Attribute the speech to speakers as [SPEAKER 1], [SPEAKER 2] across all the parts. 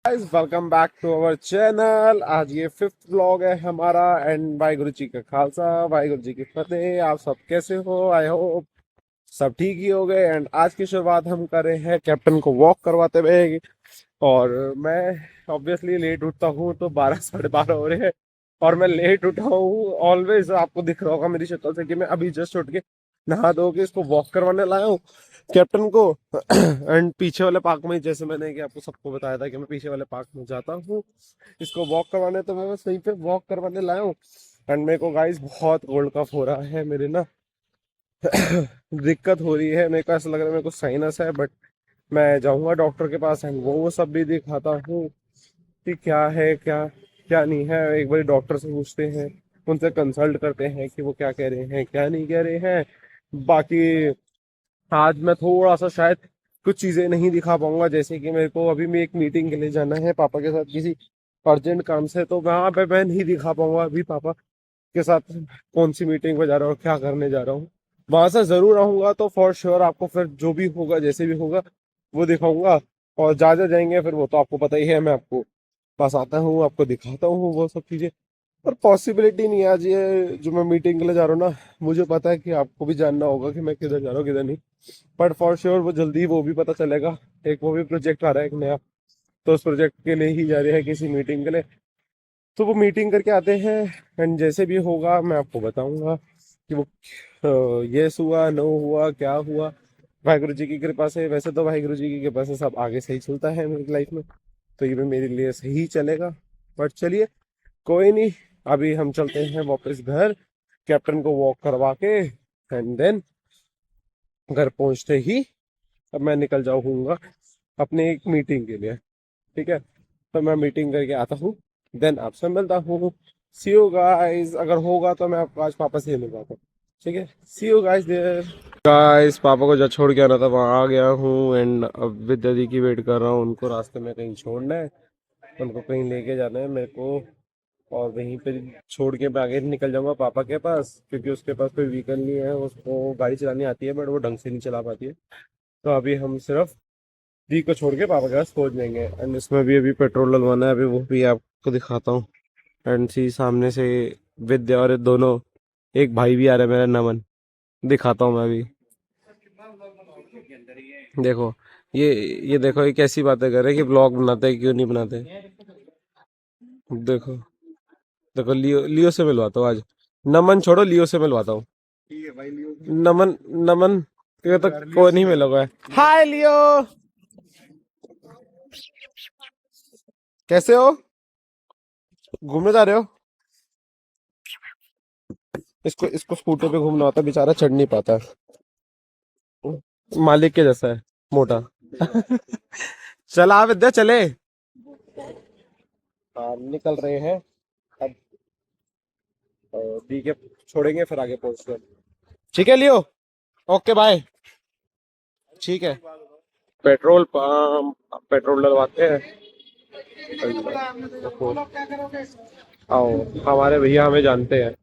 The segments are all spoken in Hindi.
[SPEAKER 1] Guys welcome back to our channel. आज ये फिफ्थ व्लॉग है हमारा एंड वाहिगुरु जी का खालसा वाहिगुरु जी की फतेह। आप सब कैसे हो? आई होप सब ठीक ही हो गए। एंड आज की शुरुआत हम कर रहे हैं कैप्टन को वॉक करवाते हुए। और मैं ऑब्वियसली लेट उठता हूँ तो 12 साढ़े 12 हो रहे हैं और मैं लेट उठा हूँ। ऑलवेज आपको दिख रहा होगा मेरी शक्ल से कि मैं अभी जस्ट उठ के नहा धो के इसको वॉक करवाने लाया हूँ कैप्टन को। एंड पीछे वाले पार्क में, जैसे मैंने कि आपको सबको बताया था कि मैं पीछे वाले पार्क में जाता हूँ इसको वॉक करवाने, तो मैं बस वहीं पे वॉक करवाने लाया हूँ। एंड मेरे को गाइस बहुत कोल्ड कफ हो रहा है, मेरे ना दिक्कत हो रही है। मेरे को ऐसा लग रहा है मेरे को साइनस है, बट मैं जाऊंगा डॉक्टर के पास एंड वो सब भी दिखाता हूँ कि क्या है क्या क्या नहीं है। एक बार डॉक्टर से पूछते हैं, उनसे कंसल्ट करते हैं कि वो क्या कह रहे हैं क्या नहीं कह रहे हैं। बाकी आज मैं थोड़ा सा शायद कुछ चीजें नहीं दिखा पाऊंगा, जैसे कि मेरे को अभी मैं एक मीटिंग के लिए जाना है पापा के साथ किसी अर्जेंट काम से, तो वहां पे मैं नहीं दिखा पाऊंगा अभी पापा के साथ कौन सी मीटिंग पे जा रहा हूँ क्या करने जा रहा हूँ। वहां से जरूर आऊंगा तो फॉर श्योर आपको फिर जो भी होगा जैसे भी होगा वो दिखाऊंगा। और जा जाएंगे फिर वो तो आपको पता ही है, मैं आपको पास आता हूँ आपको दिखाता हूँ वो सब चीजें। पर पॉसिबिलिटी नहीं है आज ये जो मैं मीटिंग के लिए जा रहा हूँ ना, मुझे पता है कि आपको भी जानना होगा कि मैं किधर जा रहा हूँ किधर नहीं। बट फॉर श्योर वो जल्दी वो भी पता चलेगा। एक वो भी प्रोजेक्ट आ रहा है एक नया, तो उस प्रोजेक्ट के लिए ही जा रहे हैं किसी मीटिंग के लिए। तो वो मीटिंग करके आते हैं एंड जैसे भी होगा मैं आपको बताऊंगा कि वो यस हुआ नो हुआ क्या हुआ। वाहिगुरु जी की कृपा से, वैसे तो वाहिगुरु जी की कृपा से सब आगे सही चलता है मेरी लाइफ में, तो ये भी मेरे लिए सही चलेगा। बट चलिए कोई नहीं, अभी हम चलते हैं वापस घर कैप्टन को वॉक करवा के। एंड देन घर पहुंचते ही अब मैं निकल जाऊंगा अपने एक मीटिंग के लिए। ठीक है, तो मैं मीटिंग करके आता हूँ, देन आपसे मिलता हूँ। सी यू गाइस। अगर होगा तो मैं आपको आज पापा से ही मिल पाता हूँ। ठीक है, सी यू गाइस देयर। गाइस पापा को जब छोड़ के आना था वहाँ आ गया हूँ एंड अब विद्या दी की वेट कर रहा हूँ। उनको रास्ते में कहीं छोड़ना है, उनको कहीं लेके जाना है मेरे को, और वहीं पे छोड़ के मैं आगे निकल जाऊंगा पापा के पास, क्योंकि उसके पास कोई व्हीकल नहीं है। उसको गाड़ी चलानी आती है बट वो ढंग से नहीं चला पाती है। तो अभी हम सिर्फ दी को छोड़ के पापा के पास पहुंच जाएंगे। एंड इसमें भी अभी पेट्रोल डलवाना है, अभी वो भी आपको दिखाता हूँ। एंड सी सामने से विद्या और ये दोनों, एक भाई भी आ रहा है मेरा नमन, दिखाता हूँ मैं अभी। देखो ये देखो ये कैसी बातें कर रहे हैं कि ब्लॉग बनाते हैं क्यों नहीं बनाते। देखो देखो लियो लियो से मिलवाता हूँ आज। नमन छोड़ो, लियो से मिलवाता हूँ। नमन नमन ये तो कोई नहीं मिलोगा। हाय लियो, कैसे हो? घूमने जा रहे हो? इसको इसको स्कूटर पे घूमना होता है, बेचारा चढ़ नहीं पाता है। मालिक के जैसा है, मोटा। चला विद्या चले। हाँ निकल रहे हैं अब। दी के छोड़ेंगे फिर आगे पहुंचते हैं। ठीक है लियो, ओके बाय। ठीक है, पेट्रोल पंप पेट्रोल डलवाते हैं। देखो, आओ हमारे भैया हमें जानते हैं।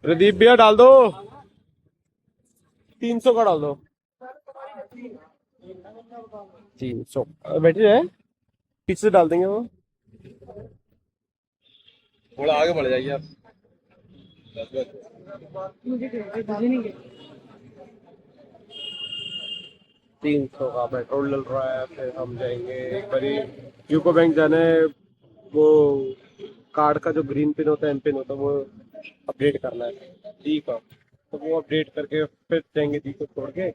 [SPEAKER 1] प्रदीप भैया डाल दो, 300 का डाल दो। 300 बैठे है, पीछे से डाल देंगे वो। थोड़ा आगे बढ़ जाइए आप। 300 का पेट्रोल डल रहा है, फिर हम जाएंगे एक बारी यूको बैंक जाना है। वो कार्ड का जो ग्रीन पिन होता है एम पिन होता है वो अपडेट करना है डी का, तो वो अपडेट करके फिर जाएंगे डी को छोड़ के।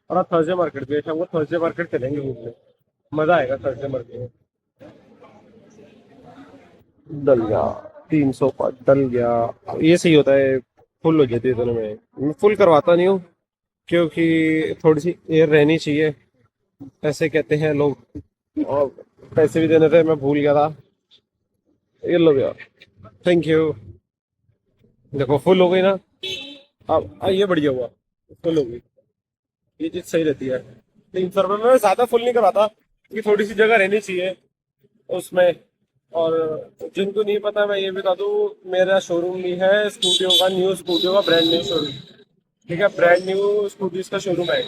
[SPEAKER 1] और आप थर्सडे मार्केट भी, शाम को थर्सडे मार्केट चलेंगे घूमने, मजा आएगा थर्सडे मार्केट में। डल गया, 300 का डल गया। ये सही होता है, फुल हो जाती है दोनों में। मैं फुल करवाता नहीं हूँ क्योंकि थोड़ी सी एयर रहनी चाहिए, ऐसे कहते हैं लोग। और पैसे भी देने थे, मैं भूल गया था। ये लो भैया, थैंक यू। देखो फुल हो गई ना। अब ये बढ़िया हुआ, फुल हो गई। ये चीज सही रहती है। 300 रुपये में मैं ज्यादा फुल नहीं करवाता क्योंकि थोड़ी सी जगह रहनी चाहिए उसमें। और जिनको नहीं पता मैं ये बता दूं, मेरा शोरूम भी है स्कूटियों का, न्यू स्कूटियों का ब्रांड न्यू शोरूम। ठीक है, ब्रांड न्यू स्कूटीज का शोरूम है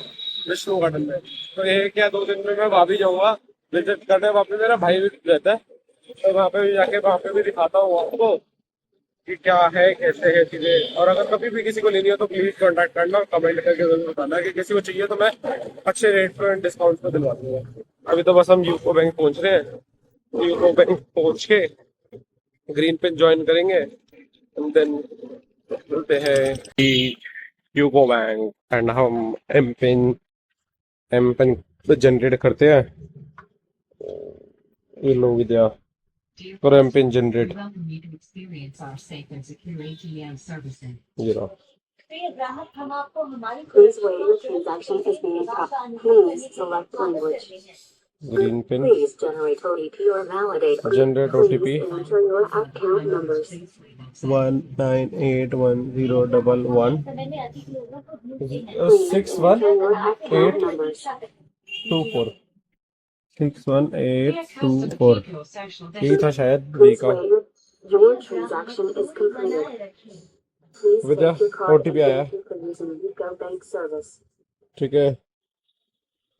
[SPEAKER 1] विष्णु गार्डन में। तो एक या दो दिन में मैं वहां भी जाऊंगा विजिट करने वहाँ पे मेरा भाई भी रहता है, तो वहाँ पे भी जाके वहाँ पे भी दिखाता हूँ आपको कि क्या है कैसे है चीजें। और अगर कभी भी किसी को लेनी हो तो प्लीज कांटेक्ट करना, कमेंट करके जरूर बताना कि किसी को चाहिए, तो मैं अच्छे रेट पर डिस्काउंट पर दिलवा दूंगा। अभी तो बस हम यूको बैंक पहुंच रहे हैं, यूको बैंक पहुंच के ग्रीन पिन ज्वाइन करेंगे एंड देन मिलते हैं यूको बैंक। एंड हम एम पिन जनरेट करते हैं, ये लोग दिया और एम पिन जनरेट ये रहा।
[SPEAKER 2] प्रिय ग्राहक, हम आपको हमारी Please wait, your transaction is being processed. Please select language.
[SPEAKER 1] Green pin
[SPEAKER 2] Please generate OTP or validate.
[SPEAKER 1] Generate
[SPEAKER 2] Please
[SPEAKER 1] OTP
[SPEAKER 2] enter your account numbers.
[SPEAKER 1] 1981011
[SPEAKER 2] Please
[SPEAKER 1] six one
[SPEAKER 2] enter your account
[SPEAKER 1] eight
[SPEAKER 2] numbers.
[SPEAKER 1] 24 61824 यही था शायद बी
[SPEAKER 2] Please
[SPEAKER 1] का।
[SPEAKER 2] wait, your transaction is completed. Please
[SPEAKER 1] Vidya
[SPEAKER 2] take your card and
[SPEAKER 1] OTP आया,
[SPEAKER 2] thank you for using Vigo Bank service.
[SPEAKER 1] ठीक है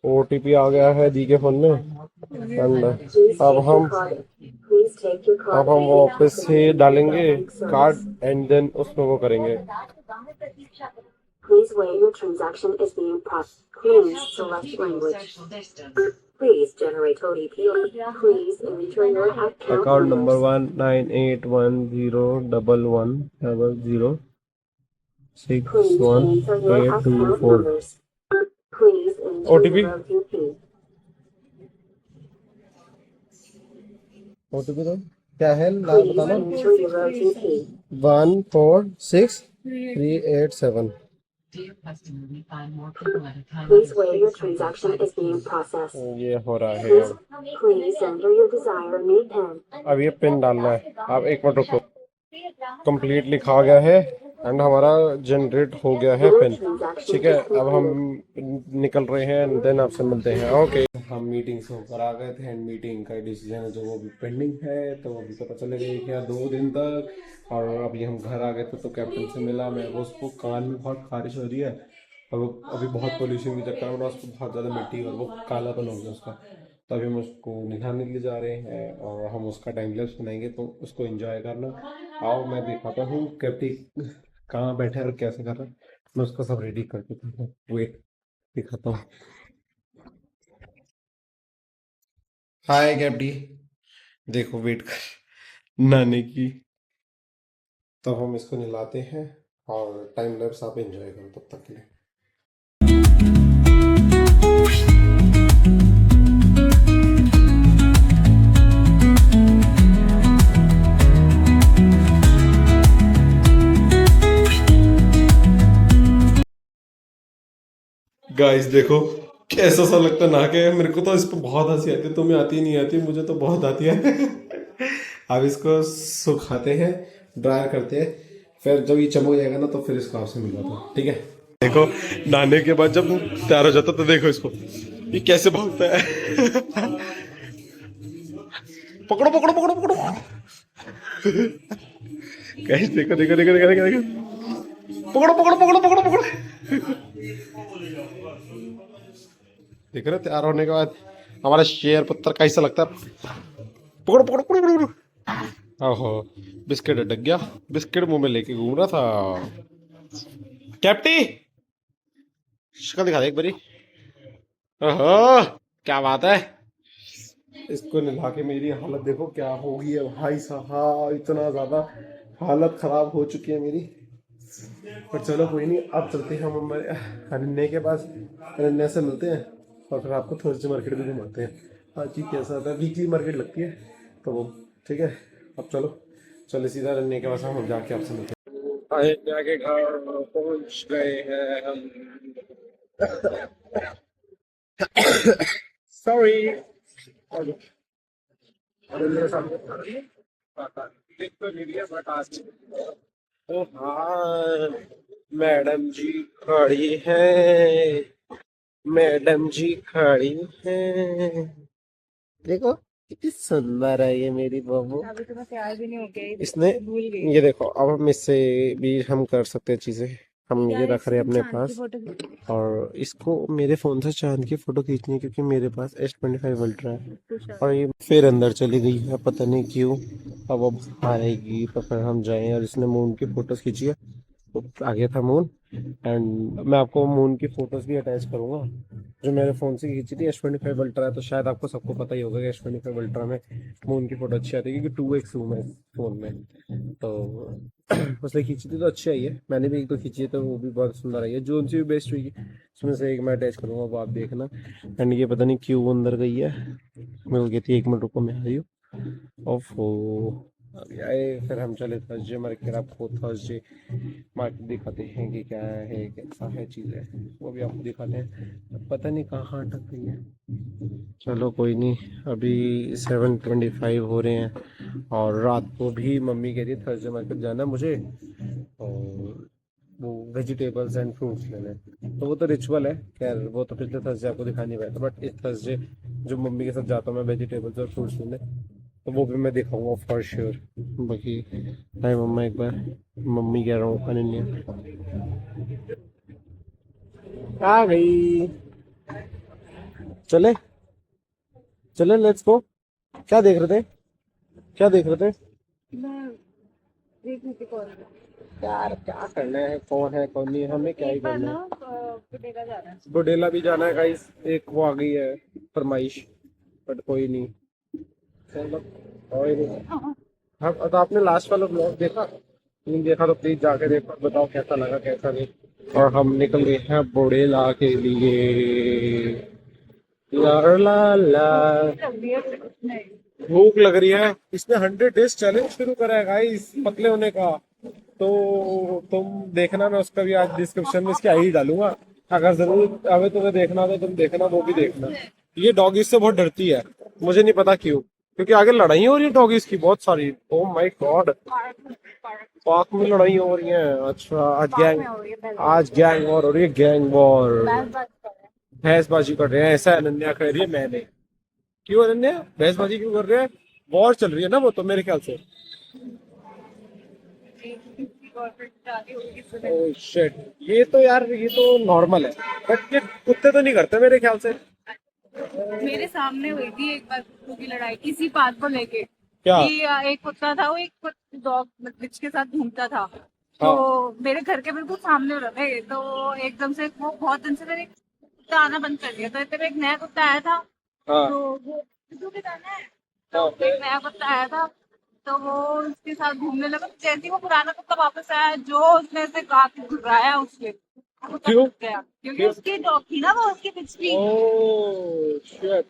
[SPEAKER 1] ओटीपी आ गया है दी के फोन में। एंड
[SPEAKER 2] Please
[SPEAKER 1] अब
[SPEAKER 2] take your
[SPEAKER 1] हम
[SPEAKER 2] card. Please take your card
[SPEAKER 1] अब हम
[SPEAKER 2] and thank you
[SPEAKER 1] वापस
[SPEAKER 2] for
[SPEAKER 1] से
[SPEAKER 2] using
[SPEAKER 1] डालेंगे
[SPEAKER 2] Vigo Bank service.
[SPEAKER 1] Card and then उसमें वो करेंगे।
[SPEAKER 2] Please wait, your transaction is being processed. Please select language. Please generate OTP or please enter your account
[SPEAKER 1] account number
[SPEAKER 2] numbers.
[SPEAKER 1] 1981011061824
[SPEAKER 2] Please enter your account numbers. Please enter
[SPEAKER 1] OTP
[SPEAKER 2] your OTP.
[SPEAKER 1] OTP तो क्या है ला
[SPEAKER 2] Please
[SPEAKER 1] बताना।
[SPEAKER 2] enter your OTP.
[SPEAKER 1] 146387
[SPEAKER 2] Please wait, your transaction is being processed.
[SPEAKER 1] ये हो रहा है
[SPEAKER 2] Please,
[SPEAKER 1] अब।
[SPEAKER 2] please enter your desired new PIN.
[SPEAKER 1] अब ये पिन डालना है, आप एक मिनट रुको। कंप्लीट लिखा गया है एंड हमारा जनरेट हो गया है
[SPEAKER 2] Your
[SPEAKER 1] पिन,
[SPEAKER 2] transaction
[SPEAKER 1] ठीक है।
[SPEAKER 2] is
[SPEAKER 1] अब हम
[SPEAKER 2] completed.
[SPEAKER 1] निकल रहे हैं एंड देन आपसे मिलते हैं। ओके हम मीटिंग से होकर आ गए थे एंड मीटिंग का डिसीजन है जो वो भी पेंडिंग है, तो अभी पता चलेगा क्या 2 दिन तक। और अभी हम घर आ गए थे तो कैप्टन से मिला मैं, वो उसको कान में बहुत खारिश हो रही है और वो अभी बहुत पोल्यूशन के चक्कर में ना उसको बहुत ज़्यादा मिट्टी और वो कालापन हो गया उसका, तो अभी हम उसको निहारने के लिए जा रहे हैं और हम उसका टाइम लैप्स बनाएंगे, तो उसको एंजॉय करना। आओ मैं दिखाता हूँ कैप्टी कहाँ बैठा है और कैसे कर रहा है, मैं उसका सब रेडी कर देता हूँ। वेट दिखाता हूँ। हाय कैप्टी, देखो वेट कर नानी की। तब हम इसको नहलाते हैं और टाइम लैप्स आप एंजॉय करो तब तक के लिए। गाइस देखो कैसा सा लगता है नहा के, मेरे को तो इस पर बहुत हंसी आती है, तुम्हें आती नहीं आती, मुझे तो बहुत आती है। अब इसको सुखाते हैं, ड्राई करते हैं, फिर जब ये चमक जाएगा ना तो फिर इसको आपसे मिलवाता हूँ, ठीक है। देखो नहाने के बाद जब तैयार हो जाता तो देखो इसको ये कैसे भागता है। पकड़ो पकड़ो पकड़ो पकड़ो। गाइस देखो देखो देखो देखो देखो देखो, पकड़ो पकड़ो पकड़ो पकड़ो पकड़ो। देख रहे तैयार होने के बाद हमारा शेर पत्थर कैसा लगता है। पकड़ो पकड़ो पकड़ो पकड़ो। ओहो बिस्किट अटक गया, बिस्किट मुंह में लेके घूम रहा था। कैप्टी शक्ल दिखा दे एक बारी। ओहो क्या बात है। इसको नहा के मेरी हालत देखो क्या होगी है भाई साहब, इतना ज्यादा हालत खराब हो चुकी है मेरी। पर चलो कोई नहीं, अब चलते हैं हम अनन्या के पास, अनन्या से मिलते हैं और फिर आपको थर्सडे मार्केट भी घुमाते हैं। हाँ जी कैसा होता है, वीकली मार्केट लगती है तो वो ठीक है। अब चलो चलो सीधा अनन्या के पास हम जाके आपसे मिलते हैं। अनन्या के घर पहुंच गए हैं हम। सॉरी मेरे सामने देख तो नहीं लिया बट आज ओ हाँ मैडम जी खड़ी है, मैडम जी खड़ी है, देखो कितनी सुंदर है ये मेरी बहू।
[SPEAKER 3] अभी तो मैं तैयार भी नहीं हो गई,
[SPEAKER 1] इसने
[SPEAKER 3] भूल गई।
[SPEAKER 1] ये देखो अब हम इससे भी हम कर सकते हैं चीजें। हम ये रख रहे हैं अपने पास, और इसको मेरे फ़ोन से चांद की फ़ोटो खींचनी है क्योंकि मेरे पास S25 अल्ट्रा है। और ये फिर अंदर चली गई है, पता नहीं क्यों। अब आएगी तो फिर हम जाएं। और इसने मून की फ़ोटोज़ खींची है, तो आ गया था मून। एंड मैं आपको मून की फ़ोटोज़ भी अटैच करूँगा जो मेरे फ़ोन से खींची थी। S25 अल्ट्रा है तो शायद आपको सबको पता ही होगा कि S25 अल्ट्रा में मून की फ़ोटो अच्छी आती है क्योंकि 2x जूम है फ़ोन में। तो उसने खींची थी तो अच्छी आई है। मैंने भी एक दो खींची है तो वो भी बहुत सुंदर आई है। जो उनसे भी बेस्ट हुई उसमें से एक मैं अटैच करूँगा, वो आप देखना। एंड ये पता नहीं क्यों वो अंदर गई है। मैं वो कहती है 1 मिनट रुको मैं आ रही हूँ। ओफो, अभी आए। फिर हम चले थर्सडे मार्केट। आपको थर्सडे मार्केट दिखाते हैं कि क्या है कैसा है चीज़ें, वो भी आपको दिखाते हैं। पता नहीं कहाँ अटक गई है। चलो कोई नहीं, अभी 7:25 हो रहे हैं और रात को भी मम्मी कह रही है थर्सडे मार्केट जाना है मुझे, और वो वेजिटेबल्स एंड फ्रूट्स लेने। तो वो तो रिचुअल है, खैर वो तो पिछले थर्सडे आपको दिखा नहीं पाया था, बट इस थर्सडे जो मम्मी के साथ जाता हूँ मैं वेजिटेबल्स और फ्रूट्स लेने, तो वो भी मैं दिखाऊंगा फॉर श्योर। बाकी हाय मम्मा, एक बार मम्मी कह रहा हूँ, अनन्या आ गई। चले चले, लेट्स गो। क्या देख रहे थे, क्या देख रहे थे? यार क्या करना है, कौन है कौन नहीं है, हमें क्या ही करना है। बुडेला भी जाना है गाइस, एक वो आ गई है फरमाइश, बट कोई नहीं। चलो कोई नहीं। हाँ, तो आपने लास्ट वाला ब्लॉग देखा? नहीं देखा तो प्लीज जाके देखो, बताओ कैसा लगा कैसा नहीं। और हम निकल गए हैं बुडेला के लिए। ला ला ला। भूख लग रही है। इसने 100 डेज चैलेंज शुरू करा है गाइस पतले होने का। तो तुम देखना, मैं उसका भी आज डिस्क्रिप्शन में इसकी आईडी डालूंगा। अगर जरूर अगर तुम्हें देखना हो तो तुम देखना, वो भी देखना। ये डॉगीज से बहुत डरती है, मुझे नहीं पता क्यों, क्योंकि आगे लड़ाई हो रही है डॉगीज की बहुत सारी। ओ माय गॉड, पार्क में लड़ाई हो रही है। अच्छा, आज गैंग वॉर हो रही है, गैंग वॉर। भैंसबाजी कर रहे हैं, ऐसा अनन्या कह रही है मैंने। क्यों अनन्या भैंसबाजी क्यों कर रहे हैं? वॉर चल रही है ना वो तो, मेरे ख्याल से। ओह शिट, ये तो यार ये तो नॉर्मल है, बट ये कुत्ते तो नहीं करते मेरे ख्याल से।
[SPEAKER 3] मेरे सामने हुई थी एक बार कुत्तों की लड़ाई इसी बात को लेके
[SPEAKER 1] क्या?
[SPEAKER 3] कि एक कुत्ता था, वो एक डॉग बिच के साथ घूमता था। तो
[SPEAKER 1] हाँ
[SPEAKER 3] मेरे घर के बिल्कुल सामने हो रहे थे, तो एकदम से वो बहुत दिन से मेरे कुत्ता आना बंद कर दिया। तो इतने में एक नया कुत्ता आया था,
[SPEAKER 1] हाँ
[SPEAKER 3] तो वो सिद्धू के दाना है,
[SPEAKER 1] हाँ।
[SPEAKER 3] तो एक नया कुत्ता आया था, तो वो उसके साथ घूमने लगा। तो जैसे ही वो पुराना कुत्ता वापस आया, जो उसने ऐसे काफी घुराया उसके, वो कुत्ता
[SPEAKER 1] क्यों?
[SPEAKER 3] भाग गया क्योंकि
[SPEAKER 1] क्यों?
[SPEAKER 3] उसकी डॉग थी ना, वो उसकी पिछली।
[SPEAKER 1] ओह शिट,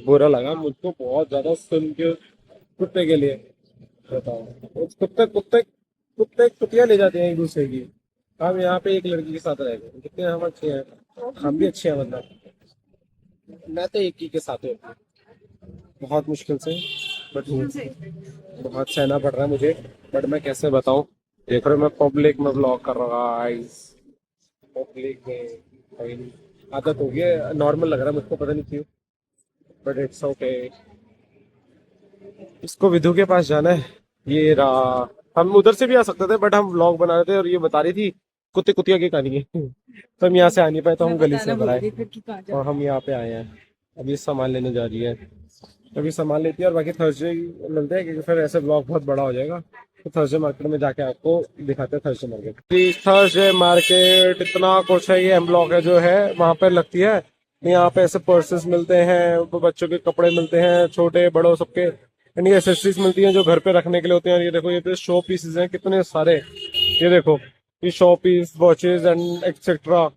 [SPEAKER 1] बुरा लगा मुझको बहुत ज्यादा सुन के कुत्ते के लिए। बताओ, उस कुत्ते कुत्ते कुत्ते कुतिया ले जाते हैं एक दूसरे की। हम यहाँ पे एक लड़की के साथ रह गए, कितने हम अच्छे हैं, हम भी अच्छे हैं मतलब। मैं तो एक ही के साथ हूँ, बहुत मुश्किल से, बट बहुत सहना पड़ रहा है मुझे। बट मैं कैसे बताऊँ, देख रहे हो मैं पब्लिक में ब्लॉग कर रहा हूँ गाइस, पब्लिक में। कोई नहीं, आदत हो गई है, नॉर्मल लग रहा है मुझको, पता नहीं क्यों, बट इट्स ओके। इसको विधु के पास जाना है, ये रहा। हम उधर से भी आ सकते थे बट हम व्लॉग बना रहे थे और ये बता रही थी कुत्ते कुतिया की कहानी है। तो हम यहाँ से आ नहीं पाए, तो हम गली से उधर आए और हम यहाँ पे आए हैं। अभी सामान लेने जा रही है, अभी सामान लेती है और बाकी थर्सडे मिलते हैं क्योंकि फिर ऐसे ब्लॉग बहुत बड़ा हो जाएगा। तो थर्सडे मार्केट में जाके आपको दिखाते हैं थर्सडे मार्केट। थर्सडे मार्केट इतना कुछ है, ये एम ब्लॉक है जो है वहां पर लगती है। यहाँ पे ऐसे पर्सेस मिलते हैं, बच्चों के कपड़े मिलते हैं, छोटे बड़ों सबके। एंड ये एसेसरीज मिलती हैं जो घर पे रखने के लिए होते हैं। और ये देखो, ये पे शो पीसेस हैं कितने सारे। ये देखो, ये showpiece, watches and etcetera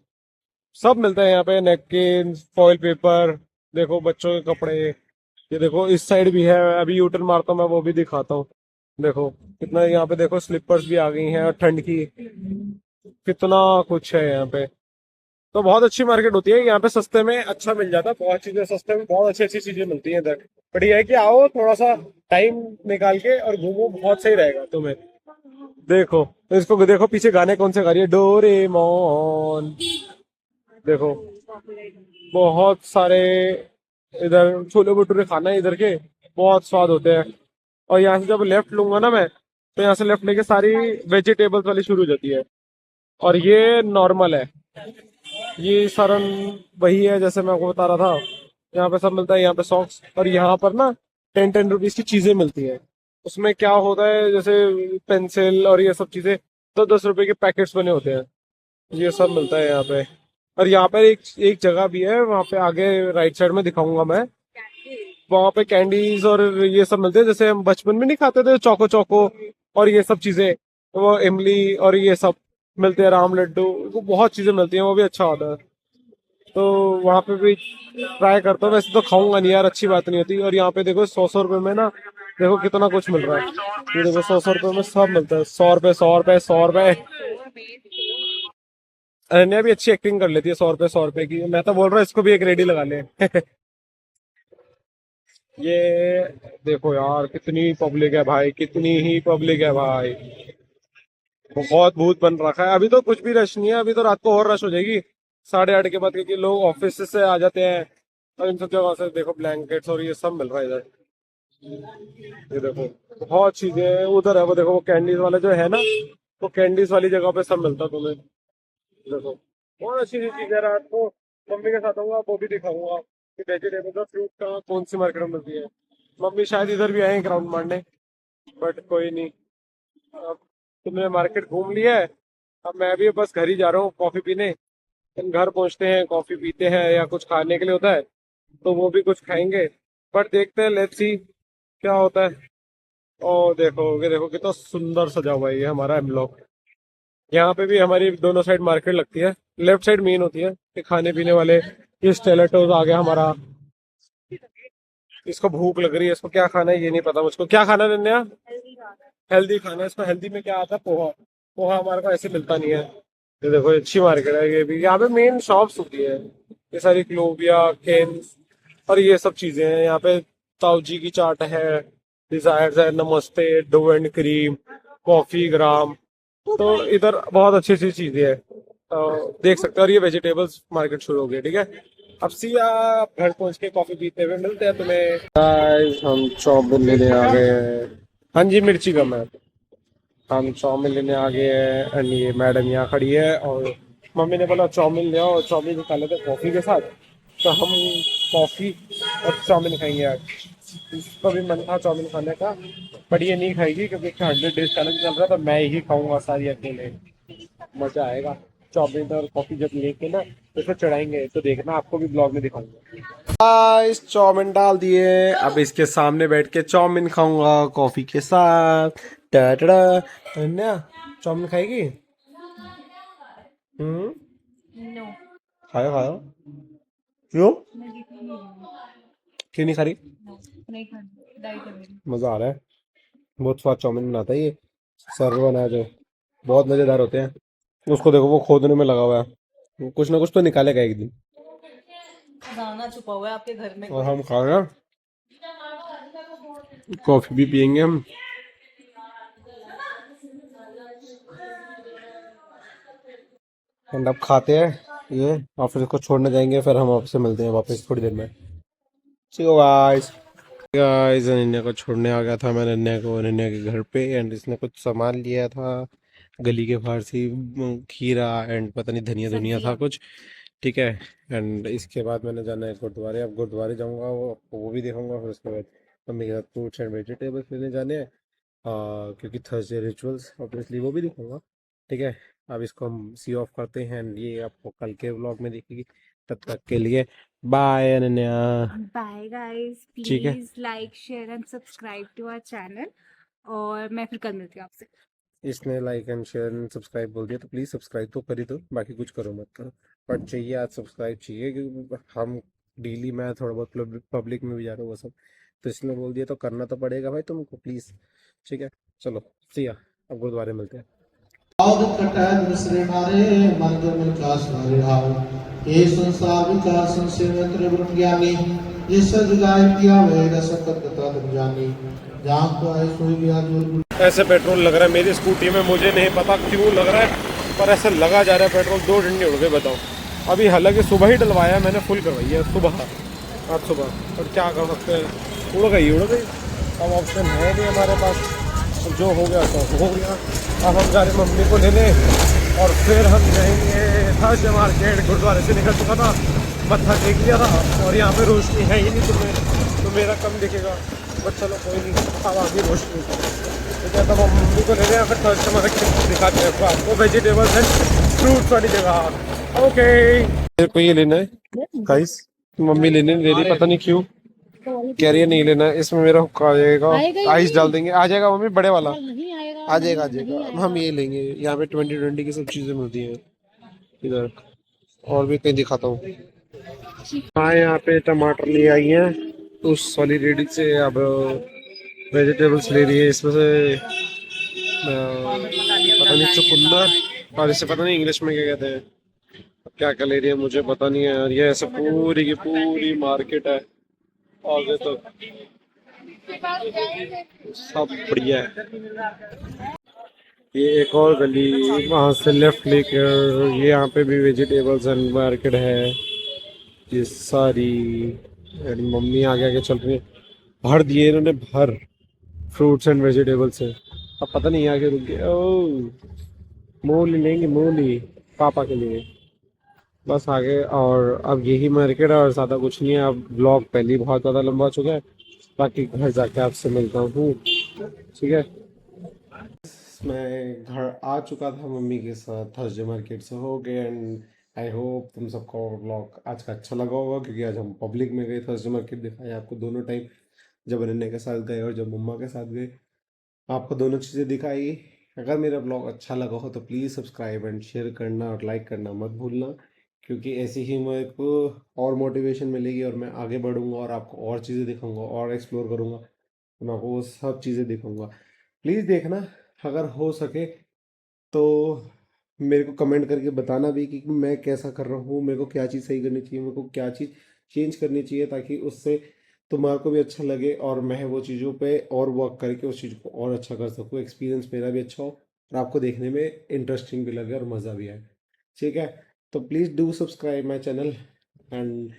[SPEAKER 1] सब मिलता है यहाँ पे। नेपकिन, फॉइल पेपर, देखो बच्चों के कपड़े। ये देखो इस साइड भी है, अभी यूटर्न मारता हूँ मैं वो भी दिखाता हूँ। देखो कितना यहाँ पे, देखो स्लीपर्स भी आ गई हैं और ठंड की, कितना कुछ है यहाँ पे। तो बहुत अच्छी मार्केट होती है यहाँ पे, सस्ते में अच्छा मिल जाता है, बहुत चीजें सस्ते में, बहुत अच्छी अच्छी चीजें मिलती हैं इधर। बट ये है कि आओ थोड़ा सा टाइम निकाल के और घूमो, बहुत सही रहेगा तुम्हें। देखो इसको, देखो पीछे गाने कौन से गा रही है, डोरेमोन। देखो बहुत सारे इधर छोले भटूरे खाना है इधर के, बहुत स्वाद होते हैं। और यहाँ से जब लेफ्ट लूंगा ना मैं, तो यहाँ से लेफ्ट लेके सारी वेजिटेबल्स वाली शुरू हो जाती है। और ये नॉर्मल है। ये सरन वही है जैसे मैं आपको बता रहा था, यहाँ पे सब मिलता है, यहाँ पे सॉक्स। और यहाँ पर ना 10-10 रुपीज की चीजें मिलती हैं। उसमें क्या होता है, जैसे पेंसिल और ये सब चीजें 10-10 रुपए के पैकेट्स बने होते हैं, ये सब मिलता है यहाँ पे। और यहाँ पर एक एक जगह भी है, वहाँ पे आगे राइट साइड में दिखाऊंगा मैं, वहाँ पे कैंडीज और ये सब मिलते हैं, जैसे हम बचपन में नहीं खाते थे चोको चोको और ये सब चीजें, वो इमली और ये सब मिलते हैं, राम लड्डू, वो बहुत चीजें मिलती हैं, वो भी अच्छा होता है। तो वहाँ पे भी ट्राई करता हूँ, वैसे तो खाऊंगा नहीं यार, अच्छी बात नहीं होती। और यहाँ पे देखो 100-100 रुपए में ना, देखो कितना कुछ मिल रहा है। ये देखो 100-100 रुपए में सब मिलता है, 100 रुपए 100 रुपए 100 रुपए। अनन्या भी अच्छी एक्टिंग कर लेती है 100 रुपए की। मैं तो बोल रहा हूँ इसको भी एक रेडी लगा ले। ये देखो यार कितनी पब्लिक है भाई, कितनी ही पब्लिक है भाई, बहुत भूत बन रखा है। अभी तो कुछ भी रश नहीं है, अभी तो रात को और रश हो जाएगी 8:30 के बाद, क्योंकि लोग ऑफिस से आ जाते हैं और इन सब जगह से देखो ब्लैंकेट्स और ये सब मिल रहा है इधर। ये देखो बहुत चीजें हैं। उधर है वो देखो, वो कैंडीज वाला जो है ना, वो कैंडीज वाली जगह पे सब मिलता है तुम्हें। देखो बहुत अच्छी अच्छी चीजें। रात को मम्मी के साथ आऊंगा, वो भी दिखाऊंगा कि वेजिटेबल और फ्रूट का कौन सी मार्केट में मिलती है। मम्मी शायद इधर भी आए ग्राउंड मारने, बट कोई नहीं, अब तुमने मार्केट घूम लिया है, अब मैं भी बस घर ही जा रहा हूँ कॉफी पीने। हम घर पहुंचते हैं, कॉफी पीते हैं, या कुछ खाने के लिए होता है तो वो भी कुछ खाएंगे। बट देखते हैं, लेट्स सी क्या होता है। और देखो ये देखो कितना सुंदर सजा हुआ है ये हमारा एम ब्लॉक। यहाँ पे भी हमारी दोनों साइड मार्केट लगती है, लेफ्ट साइड मेन होती है कि खाने पीने वाले। ये स्टेलेटोज आ गया हमारा, इसको भूख लग रही है, इसको क्या खाना है ये नहीं पता मुझको। क्या खाना है नन्या? हेल्दी खाना है इसको। हेल्दी में क्या आता है? पोहा। पोहा हमारे को ऐसे मिलता नहीं है। ये देखो अच्छी मार्केट है ये भी, यहाँ पे मेन शॉप्स होती है, ये सारी क्लोविया केन्स और ये सब चीजें हैं। यहाँ पे ताऊजी की चाट है, डिजायर्स है, नमस्ते, डो एंड क्रीम, कॉफी ग्राम। तो इधर बहुत अच्छी अच्छी चीजें हैं, तो देख सकते हो। और ये वेजिटेबल्स मार्केट शुरू हो गई, ठीक है। अब सिया घर पहुंच के कॉफी पीते हुए मिलते हैं तुम्हें। गाइस हम चाउमीन लेने आ गए हैं। हाँ जी मिर्ची कम है। हम चाउमीन लेने आ गए हैं एंड ये मैडम यहाँ खड़ी है और मम्मी ने बोला चाउमीन ले आओ, चाउमीन खा लेते कॉफी के साथ। तो हम कॉफी और चाउमीन खाएंगे आज। इसका भी मन था चाउमीन खाने का, पर ये नहीं खाएगी क्योंकि 100 डेज चैलेंज चल रहा है, तो मैं ही खाऊंगा सारी अकेले। मजा आएगा। चाउमीन और कॉफी जब लेके ना तो इसको चढ़ाएंगे, तो देखना आपको भी ब्लॉग में दिखाऊंगा। गाइस चाउमीन डाल दिए, अब इसके सामने बैठ के चाउमीन खाऊंगा कॉफी के साथ। टाटा अन्या चाउमीन खाएगी?
[SPEAKER 3] नो,
[SPEAKER 1] खाओ खाओ। क्यों क्यों नहीं खा रही?
[SPEAKER 3] नहीं खानी, डाइट है मेरी।
[SPEAKER 1] मजा आ रहा है, बहुत स्वाद चाउमीन बनाता है ये सर बनाया जो, बहुत मजेदार होते हैं। उसको देखो वो खोदने में लगा हुआ है, वो कुछ ना कुछ तो निकालेगा एक दिन।
[SPEAKER 3] दाना छुपा हुआ है आपके घर में।
[SPEAKER 1] और हम खा रहे हैं, कॉफी भी पियेंगे हम। एंड अब खाते हैं ये, और फिर इसको छोड़ने जाएंगे, फिर हम आपसे मिलते हैं वापस थोड़ी देर में। चलो गाइस गाइस अनन्या को छोड़ने आ गया था मैं, अनन्या को अनन्या के घर पे। एंड इसने कुछ सामान लिया था गली के बाहर से, खीरा एंड पता नहीं धनिया धुनिया था कुछ, ठीक है। एंड इसके बाद मैंने जाना है गुरुद्वारे, अब गुरुद्वारे जाऊंगा, वो आपको वो भी दिखाऊंगा। फिर उसके बाद मम्मी के साथ फ्रूट्स एंड वेजिटेबल्स लेने जाने हैं, क्योंकि थर्सडे रिचुअल्स ऑब्वियसली वो भी दिखाऊंगा, ठीक है। अब इसको हम सी ऑफ करते हैं एंड ये आपको कल के व्लॉग में दिखेगी। तब तक के लिए बाय अनन्या।
[SPEAKER 3] बाय गाइस,
[SPEAKER 1] ठीक है।
[SPEAKER 3] Please like share and subscribe to our channel. और मैं फिर कल मिलती हूँ आपसे।
[SPEAKER 1] इसने like and share and subscribe बोल दिया, तो प्लीज़ सब्सक्राइब तो करी दो, बाकी कुछ करो मत करो, बट चाहिए आज सब्सक्राइब चाहिए, क्योंकि हम डेली मैं थोड़ा बहुत पब्लिक में भी जा रहा हूँ वो सब, तो इसने बोल दिया तो करना तो पड़ेगा भाई तुमको, प्लीज़, ठीक है। चलो सिया, अब गुरुद्वारे मिलते हैं।
[SPEAKER 4] दूसरे मारे मर्द विकास ये संसार विकास त्रिभुवन ज्ञानी ये सजगाए पिया वेद सकत तत्व जानी जहाँ को है सोई गया जो।
[SPEAKER 1] ऐसे पेट्रोल लग रहा है मेरी स्कूटी में, मुझे नहीं पता क्यों लग रहा है, पर ऐसे लगा जा रहा है पेट्रोल। 2 डंडे उड़ गए बताओ। अभी हालांकि सुबह ही डलवाया है मैंने, फुल करवाई है सुबह, आज सुबह, और क्या कर सकते हैं, उड़ गई। अब ऑप्शन है नहीं हमारे पास, जो हो गया तो हो गया। अब हम जा रहे मम्मी को लेने और फिर हम जाएंगे थर्सडे मार्केट। गुरुद्वारे से निकल चुका था, मत्था टेक लिया था और यहाँ पे रोशनी है ही नहीं तो मेरा कम दिखेगा, बट चलो कोई नहीं, अब आ गई रोशनी। तो क्या तब हम मम्मी को ले रहे हैं, फिर थर्सडे मार्केट दिखाते हैं आपको वेजिटेबल्स एंड फ्रूट्स वाली जगह। ओके, मेरे को ये लेना है गाइस, मम्मी लेने नहीं दे रही, पता नहीं क्यों कह रही है नहीं लेना। इसमें मेरा हुक्का आ जाएगा, आइस डाल देंगे, आ जाएगा मम्मी बड़े वाला, आ जाएगा आ जाएगा। हम ये लेंगे, यहाँ पे 2020 की सब चीजें मिलती हैं इधर। और भी कहीं दिखाता हूँ। हाँ, यहाँ पे टमाटर ले आई हैं उस वाली रेडी से, अब वेजिटेबल्स ले रही है। इसमें से पता नहीं चुकंदर, और इसे पता नहीं इंग्लिश में क्या कहते हैं। अब क्या क्या ले रही है मुझे पता नहीं है यार। ये ऐसे पूरी की पूरी मार्केट है आगे तक, सब बढ़िया है। ये एक और गली, वहाँ से लेफ्ट लेकर ये यहाँ पे भी वेजिटेबल्स एंड मार्केट है ये सारी। एंड मम्मी आगे आगे चल रही है, भर दिए इन्होंने, भर फ्रूट्स एंड वेजिटेबल्स से। अब पता नहीं आगे रुक गए। ओ, मूली लेंगे, मूली पापा के लिए बस आगे। और अब यही मार्केट है और ज़्यादा कुछ नहीं है। अब ब्लॉग पहले ही बहुत ज़्यादा लंबा हो चुका है, बाकी घर जाके आपसे मिलता हूँ, ठीक है। मैं घर आ चुका था मम्मी के साथ, थर्सडे मार्केट से हो गए। एंड आई होप तुम सबको ब्लॉग आज का अच्छा लगा होगा, क्योंकि आज हम पब्लिक में गए, थर्सडे मार्केट दिखाया आपको दोनों टाइम, जब अनन्या के साथ गए और जब मम्मा के साथ गए, आपको दोनों चीज़ें दिखाई। अगर मेरा ब्लॉग अच्छा लगा हो तो प्लीज़ सब्सक्राइब एंड शेयर करना और लाइक करना मत भूलना, क्योंकि ऐसे ही मेरे को और मोटिवेशन मिलेगी और मैं आगे बढ़ूंगा और आपको और चीज़ें दिखाऊंगा और एक्सप्लोर करूंगा, तो मैं आपको वो सब चीज़ें दिखाऊंगा। प्लीज़ देखना, अगर हो सके तो मेरे को कमेंट करके बताना भी कि मैं कैसा कर रहा हूँ, मेरे को क्या चीज़ सही करनी चाहिए, मेरे को क्या चीज़ चेंज करनी चाहिए, ताकि उससे तुम्हारे को भी अच्छा लगे और मैं वो चीज़ों पे और वर्क करके उस चीज़ को और अच्छा कर सकूँ, एक्सपीरियंस मेरा भी अच्छा हो और आपको देखने में इंटरेस्टिंग भी लगे और मज़ा भी आए, ठीक है। तो please do subscribe my channel. And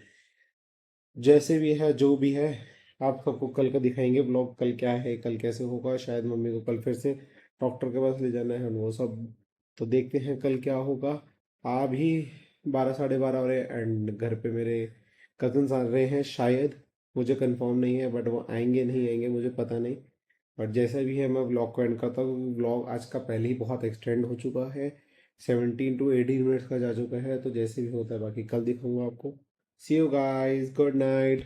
[SPEAKER 1] जैसे भी है जो भी है, आप सबको कल का दिखाएंगे ब्लॉग, कल क्या है, कल कैसे होगा। शायद मम्मी को कल फिर से डॉक्टर के पास ले जाना है, वो सब तो देखते हैं कल क्या होगा। अभी 12 साढ़े 12 हो रहे एंड घर पे मेरे कजन्स आ रहे हैं शायद, मुझे कंफर्म नहीं है, बट वो आएंगे नहीं आएंगे मुझे पता नहीं। बट जैसा भी है मैं ब्लॉग को एंड करता हूँ। ब्लॉग आज का पहले ही बहुत एक्सटेंड हो चुका है, 17 to 18 मिनट्स का जा चुका है, तो जैसे भी होता है बाकी कल दिखाऊंगा आपको। सी यू गाइस, गुड नाइट।